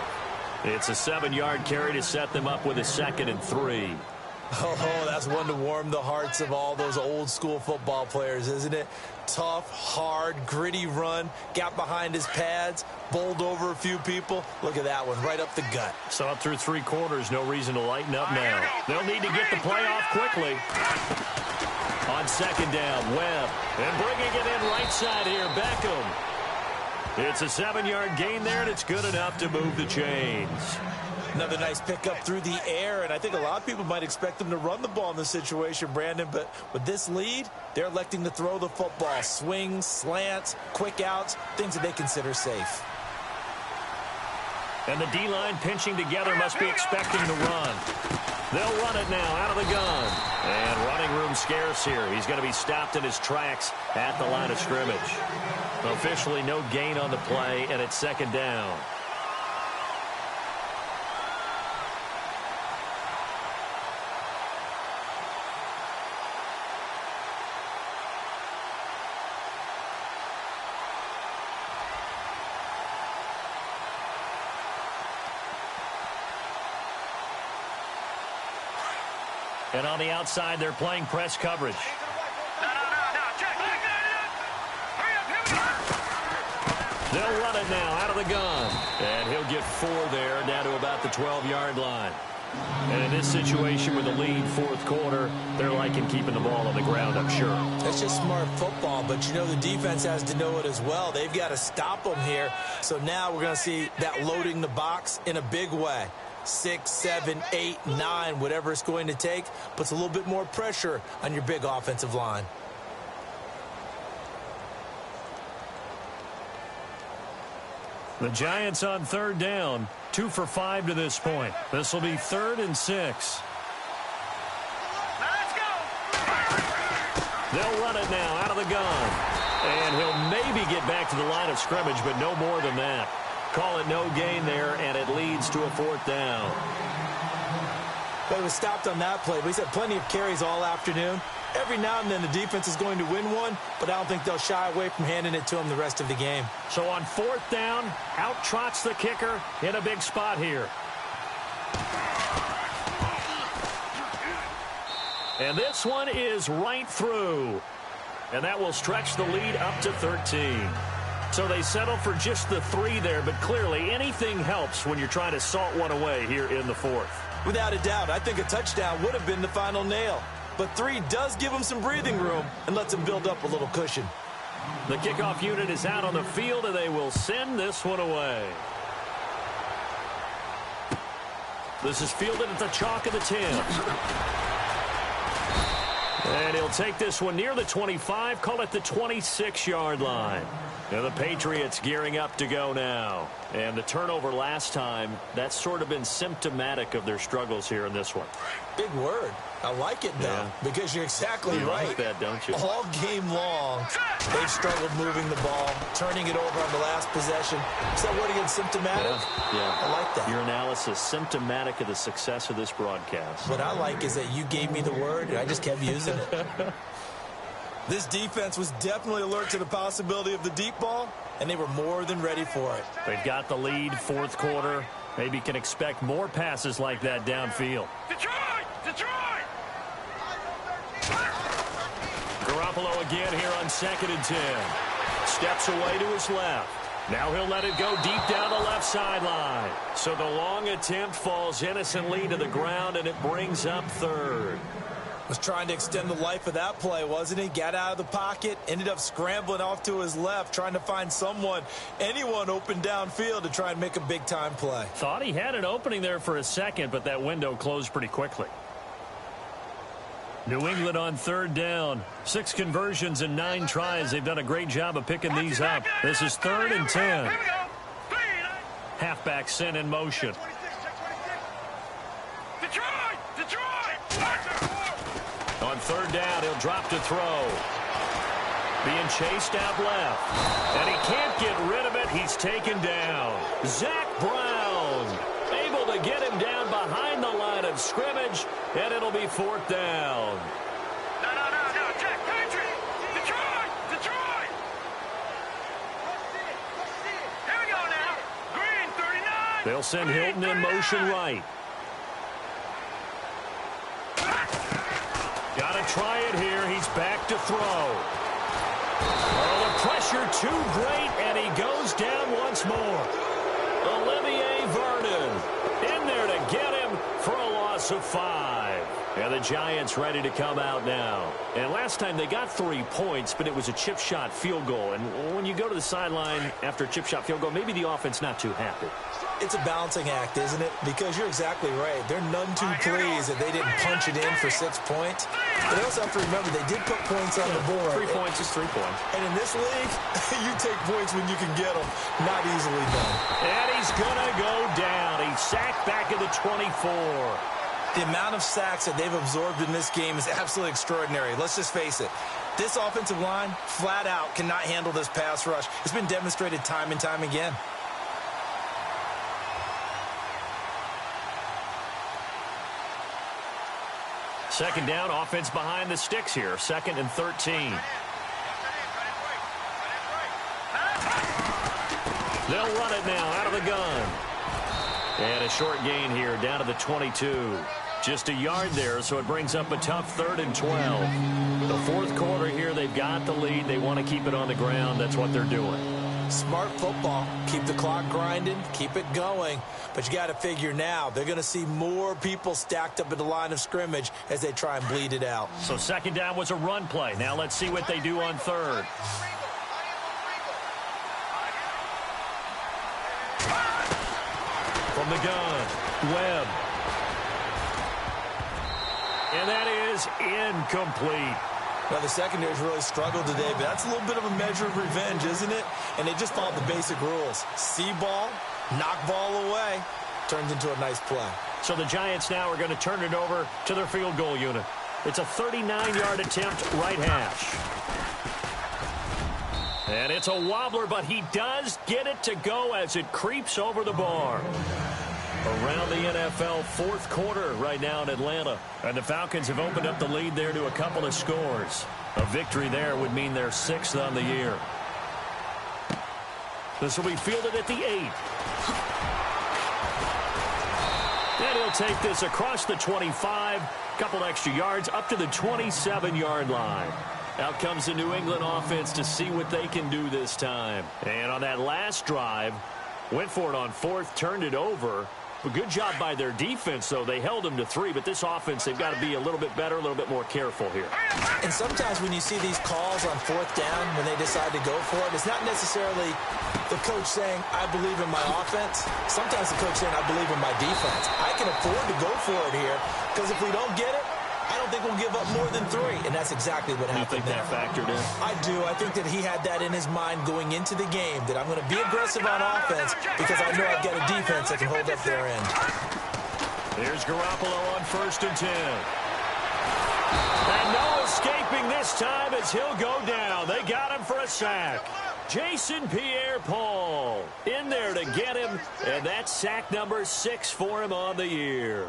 It's a 7-yard carry to set them up with a 2nd and 3. Oh, that's one to warm the hearts of all those old school football players, isn't it? Tough, hard, gritty run, got behind his pads, bowled over a few people. Look at that one, right up the gut. So up through 3 quarters, no reason to lighten up now. They'll need to get the play off quickly. On 2nd down, Webb. And bringing it in right side here, Beckham. It's a 7-yard gain there, and it's good enough to move the chains. Another nice pickup through the air, and I think a lot of people might expect them to run the ball in this situation, Brandon, but with this lead, they're electing to throw the football. Swings, slants, quick outs, things that they consider safe. And the D-line pinching together must be expecting the run. They'll run it now out of the gun. And running room scarce here. He's going to be stopped in his tracks at the line of scrimmage. Officially no gain on the play, and it's 2nd down. And on the outside, they're playing press coverage. They'll run it now out of the gun. And he'll get 4 there, down to about the 12-yard line. And in this situation with the lead, 4th quarter, they're liking keeping the ball on the ground, I'm sure. That's just smart football, but you know the defense has to know it as well. They've got to stop them here. So now we're going to see that loading the box in a big way. 6, 7, 8, 9, whatever it's going to take, puts a little bit more pressure on your big offensive line. The Giants on 3rd down, 2 for 5 to this point. This will be 3rd and 6. Let's go. They'll run it now out of the gun. And he'll maybe get back to the line of scrimmage, but no more than that. Call it no gain there, and it leads to a 4th down. But he was stopped on that play, but he's had plenty of carries all afternoon. Every now and then the defense is going to win one, but I don't think they'll shy away from handing it to him the rest of the game. So on 4th down, out trots the kicker in a big spot here. And this one is right through. And that will stretch the lead up to 13. So they settle for just the 3 there, but clearly anything helps when you're trying to salt one away here in the 4th. Without a doubt, I think a touchdown would have been the final nail. But 3 does give them some breathing room and lets them build up a little cushion. The kickoff unit is out on the field, and they will send this one away. This is fielded at the chalk of the 10. And he'll take this one near the 25, call it the 26-yard line. Now the Patriots gearing up to go now. And the turnover last time, that's sort of been symptomatic of their struggles here in this one. Big word. I like it, though, because you're exactly right. Like that, don't you? All game long, they've struggled moving the ball, turning it over on the last possession. Is that word again, symptomatic? Yeah. I like that. Your analysis, symptomatic of the success of this broadcast. What I like is that you gave me the word, and I just kept using it. This defense was definitely alert to the possibility of the deep ball, and they were more than ready for it. They've got the lead, 4th quarter. Maybe can expect more passes like that downfield. Detroit! Detroit! Garoppolo again here on 2nd and 10. Steps away to his left. Now he'll let it go deep down the left sideline. So the long attempt falls innocently to the ground, and it brings up 3rd. Was trying to extend the life of that play, wasn't he? Got out of the pocket, ended up scrambling off to his left, trying to find anyone open downfield to try and make a big-time play. Thought he had an opening there for a second, but that window closed pretty quickly. New England on third down. 6 conversions and 9 tries. They've done a great job of picking these up. This is 3rd and 10. Halfback sent in motion. On third down, he'll drop to throw. Being chased out left. And he can't get rid of it. He's taken down. Zach Brown able to get him down behind the line of scrimmage, and it'll be 4th down. No, Jack, Patriot! Detroit! Here we go now. Green, 39. They'll send Hilton in motion right. Got to try it here. He's back to throw. Oh, the pressure too great, and he goes down once more. Olivier Vernon in there to get him for a loss of 5. And the Giants ready to come out now. And last time they got 3 points, but it was a chip shot field goal. And when you go to the sideline after a chip shot field goal, maybe the offense not too happy. It's a balancing act, isn't it? Because you're exactly right. They're none too pleased that they didn't punch it in for 6 points. But they also have to remember they did put points on the board. 3 points is 3 points. And in this league, you take points when you can get them. Not easily done. And he's going to go down. He's sacked back at the 24. The amount of sacks that they've absorbed in this game is absolutely extraordinary. Let's just face it. This offensive line, flat out, cannot handle this pass rush. It's been demonstrated time and time again. Second down, offense behind the sticks here. 2nd and 13. They'll run it now out of the gun. And a short gain here down to the 22. Just a yard there, so it brings up a tough 3rd and 12. The 4th quarter here, they've got the lead. They want to keep it on the ground. That's what they're doing. Smart football. Keep the clock grinding. Keep it going. But you got to figure now they're going to see more people stacked up at the line of scrimmage as they try and bleed it out. So 2nd down was a run play. Now let's see what they do on 3rd. From the gun, Webb. And that is incomplete. Now, the secondary's really struggled today, but that's a little bit of a measure of revenge, isn't it? And they just followed the basic rules. See ball, knock ball away, turns into a nice play. So the Giants now are going to turn it over to their field goal unit. It's a 39-yard attempt, right hash. And it's a wobbler, but he does get it to go as it creeps over the bar. Around the NFL 4th quarter right now in Atlanta. And the Falcons have opened up the lead there to a couple of scores. A victory there would mean they're 6th on the year. This will be fielded at the 8. And he'll take this across the 25. Couple extra yards up to the 27-yard line. Out comes the New England offense to see what they can do this time. And on that last drive, went for it on 4th, turned it over. A good job by their defense, though. They held them to 3, but this offense, they've got to be a little bit better, a little bit more careful here. And sometimes when you see these calls on 4th down, when they decide to go for it, it's not necessarily the coach saying, I believe in my offense. Sometimes the coach saying, I believe in my defense. I can afford to go for it here, because if we don't get it, I don't think we'll give up more than 3, and that's exactly what happened there. You think that factored in? I do. I think that he had that in his mind going into the game, that I'm going to be aggressive on offense because I know I've got a defense that can hold up their end. Here's Garoppolo on 1st and 10. And no escaping this time as he'll go down. They got him for a sack. Jason Pierre-Paul in there to get him, and that's sack number 6 for him on the year.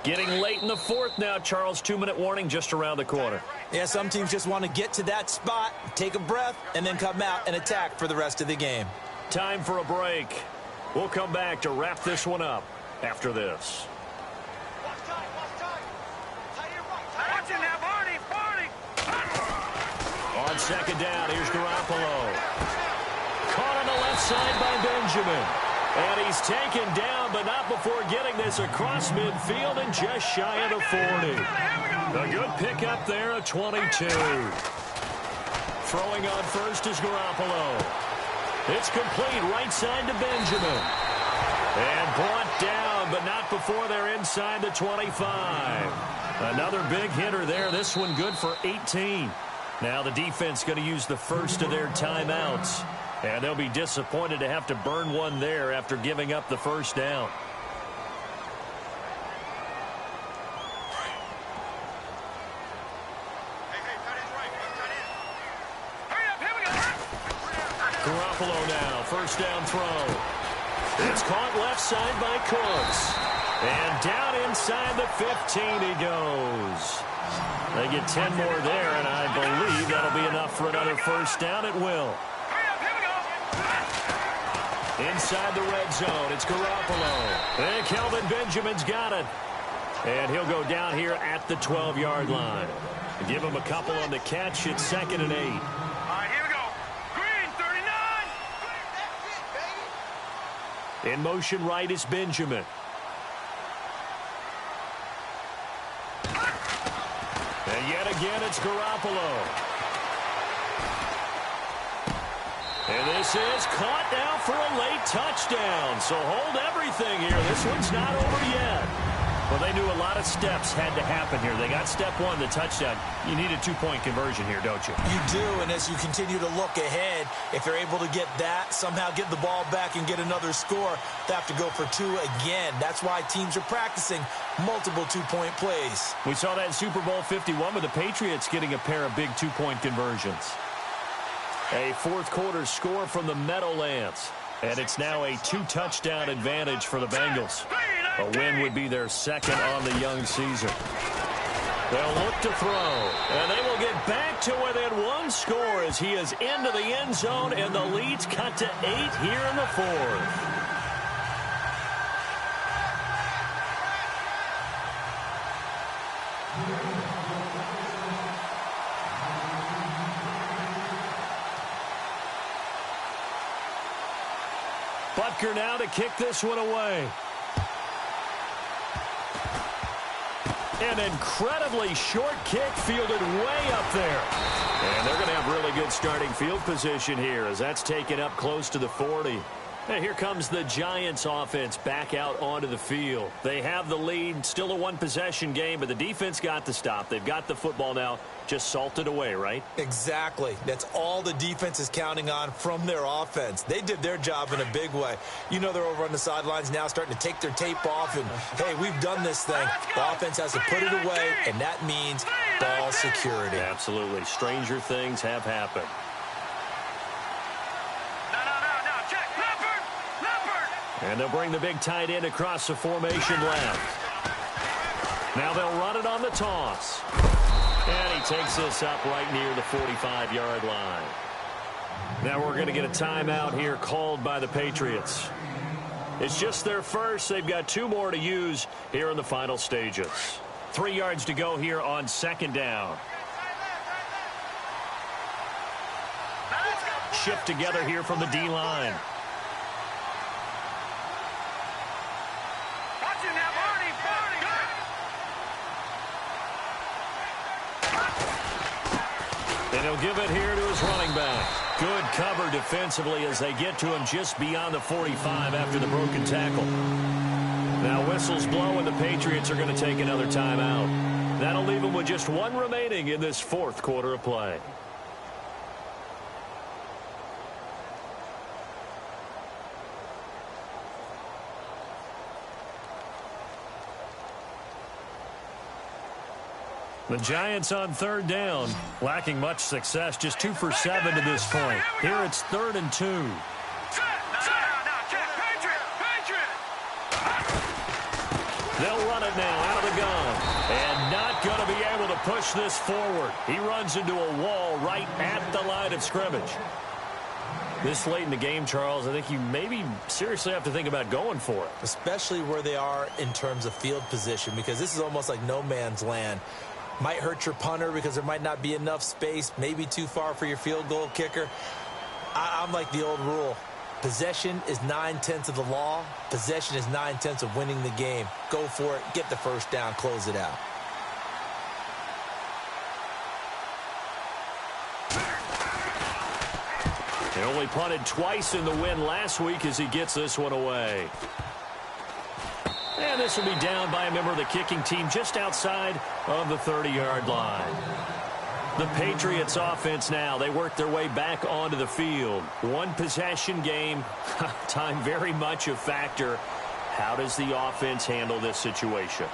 Getting late in the 4th now, Charles. 2-minute warning just around the corner. Yeah, some teams just want to get to that spot, take a breath, and then come out and attack for the rest of the game. Time for a break. We'll come back to wrap this one up after this. On 2nd down, here's Garoppolo. Caught on the left side by Benjamin. And he's taken down, but not before getting this across midfield and just shy of the 40. A good pickup there at 22. Throwing on first is Garoppolo. It's complete right side to Benjamin. And brought down, but not before they're inside the 25. Another big hitter there. This one good for 18. Now the defense going to use the first of their timeouts. And they'll be disappointed to have to burn one there after giving up the first down. Garoppolo now, first down throw. It's caught left side by Cooks. And down inside the 15 he goes. They get 10 more there, and I believe that'll be enough for another first down. It will. Inside the red zone, it's Garoppolo. And Kelvin Benjamin's got it. And he'll go down here at the 12-yard line. Give him a couple on the catch. It's 2nd and 8. All right, here we go. Green, 39. In motion right is Benjamin. And yet again, it's Garoppolo. And this is caught now for a late touchdown. So hold everything here. This one's not over yet. Well, they knew a lot of steps had to happen here. They got step one, the touchdown. You need a 2-point conversion here, don't you? You do, and as you continue to look ahead, if they're able to get that, somehow get the ball back and get another score, they have to go for 2 again. That's why teams are practicing multiple 2-point plays. We saw that in Super Bowl 51 with the Patriots getting a pair of big 2-point conversions. A fourth-quarter score from the Meadowlands. And it's now a 2-touchdown advantage for the Bengals. A win would be their second on the young season. They'll look to throw. And they will get back to within 1 score as he is into the end zone. And the lead's cut to 8 here in the 4th. Butker now to kick this one away. An incredibly short kick fielded way up there. And they're going to have really good starting field position here as that's taken up close to the 40. And here comes the Giants offense back out onto the field. They have the lead, still a 1-possession game, but the defense got the stop. They've got the football now, just salted away, right? Exactly. That's all the defense is counting on from their offense. They did their job in a big way. You know they're over on the sidelines now starting to take their tape off and, hey, we've done this thing. The offense has to put it away, and that means ball security. Absolutely. Stranger things have happened. And they'll bring the big tight end across the formation left. Now they'll run it on the toss. And he takes this up right near the 45-yard line. Now we're going to get a timeout here called by the Patriots. It's just their first. They've got 2 more to use here in the final stages. 3 yards to go here on 2nd down. Shift together here from the D-line. And he'll give it here to his running back. Good cover defensively as they get to him just beyond the 45 after the broken tackle. Now whistles blow and the Patriots are going to take another timeout. That'll leave them with just 1 remaining in this 4th quarter of play. The Giants on 3rd down, lacking much success, just 2 for 7 to this point. Here it's 3rd and 2. They'll run it now out of the gun. And not going to be able to push this forward. He runs into a wall right at the line of scrimmage. This late in the game, Charles, I think you maybe seriously have to think about going for it. Especially where they are in terms of field position, because this is almost like no man's land. Might hurt your punter because there might not be enough space, maybe too far for your field goal kicker. I'm like the old rule. Possession is 9/10 of the law. Possession is 9/10 of winning the game. Go for it. Get the first down. Close it out. He only punted twice in the win last week as he gets this one away. And this will be down by a member of the kicking team just outside of the 30-yard line. The Patriots offense now, they work their way back onto the field. One possession game, time very much a factor. How does the offense handle this situation?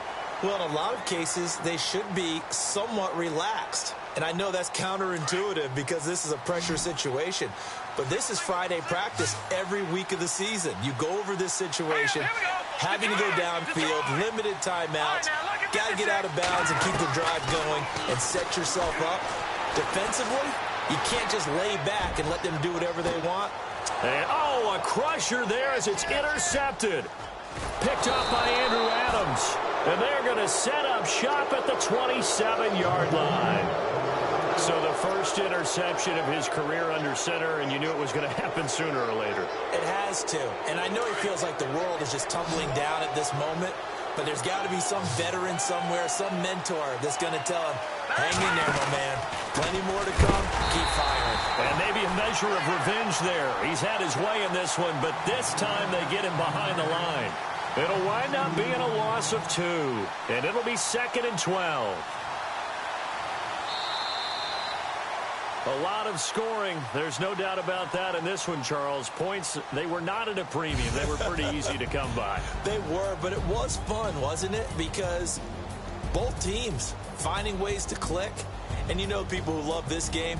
Well, in a lot of cases, they should be somewhat relaxed. And I know that's counterintuitive because this is a pressure situation. But this is Friday practice every week of the season. You go over this situation, having to go downfield, limited timeouts, got to get out of bounds and keep the drive going and set yourself up. Defensively, you can't just lay back and let them do whatever they want. And, a crusher there as it's intercepted. Picked up by Andrew Adams. And they're going to set up shop at the 27-yard line. So the first interception of his career under center, and you knew it was going to happen sooner or later. It has to. And I know he feels like the world is just tumbling down at this moment, but there's got to be some veteran somewhere, some mentor that's going to tell him, hang in there, my man. Plenty more to come. Keep firing. And maybe a measure of revenge there. He's had his way in this one, but this time they get him behind the line. It'll wind up being a loss of 2, and it'll be 2nd and 12. A lot of scoring. There's no doubt about that in this one, Charles. Points, they were not at a premium. They were pretty easy to come by. They were, but it was fun, wasn't it? Because both teams finding ways to click. And you know people who love this game,